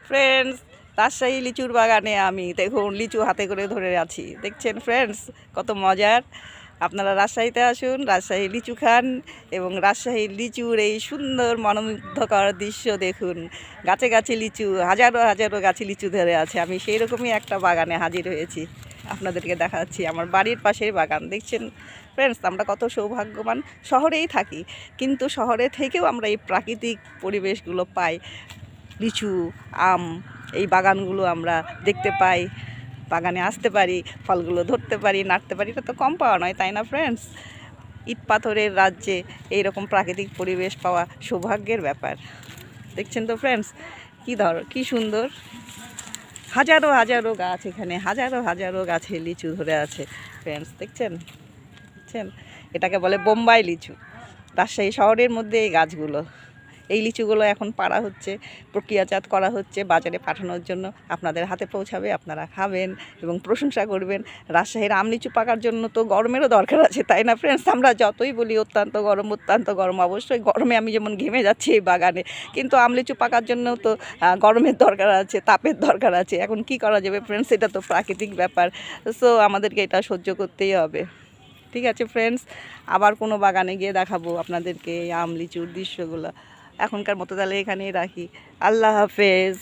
Friends, Rajshahi লিচুর বাগানে আমি দেখুন লিচু হাতে করে ধরে আছি। দেখছেন ফ্রেন্ডস, কত মজার। আপনারা রাজশাহীতে আসুন, রাজশাহী লিচু খান এবং রাজশাহীর লিচুর এই সুন্দর মনোমুগ্ধকর দৃশ্য দেখুন। গাছে গাছে লিচু, হাজারো হাজারো গাছে লিচু ধরে আছে। আমি সেই রকমই একটা বাগানে হাজির হয়েছি, আপনাদেরকে দেখাচ্ছি। আমার বাড়ির পাশের বাগান। দেখছেন ফ্রেন্ডস, আমরা কত সৌভাগ্যবান। শহরেই থাকি, কিন্তু শহরে থেকেও আমরা এই প্রাকৃতিক পরিবেশগুলো পাই। লিচু, আম, এই বাগানগুলো আমরা দেখতে পাই, বাগানে আসতে পারি, ফলগুলো ধরতে পারি, নাড়তে পারি। এটা তো কম পাওয়া নয়, তাই না ফ্রেন্ডস? ইট পাথরের রাজ্যে এইরকম প্রাকৃতিক পরিবেশ পাওয়া সৌভাগ্যের ব্যাপার। দেখছেন তো ফ্রেন্ডস, কি সুন্দর। হাজারো হাজারো গাছ, এখানে হাজারো হাজারো গাছে লিচু ধরে আছে ফ্রেন্ডস। দেখছেন দেখছেন এটাকে বলে বোম্বাই লিচু। রাজশাহী শহরের মধ্যে এই গাছগুলো, এই লিচুগুলো এখন পাড়া হচ্ছে, প্রক্রিয়াজাত করা হচ্ছে, বাজারে পাঠানোর জন্য আপনাদের হাতে পৌঁছাবে। আপনারা খাবেন এবং প্রশংসা করবেন। রাজশাহীর আম লিচু পাকার জন্য তো গরমেরও দরকার আছে, তাই না ফ্রেন্ডস? আমরা যতই বলি অত্যন্ত গরম, অত্যন্ত গরম, অবশ্যই গরমে আমি যেমন ঘেমে যাচ্ছি এই বাগানে, কিন্তু আম লিচু পাকার জন্য তো গরমের দরকার আছে, তাপের দরকার আছে। এখন কি করা যাবে ফ্রেন্ডস? এটা তো প্রাকৃতিক ব্যাপার। সো আমাদেরকে এটা সহ্য করতেই হবে। ঠিক আছে ফ্রেন্ডস, আবার কোনো বাগানে গিয়ে দেখাবো আপনাদেরকে এই আম লিচুর দৃশ্যগুলো। এখনকার মতো তাহলে এখানেই রাখি। আল্লাহ হাফেজ।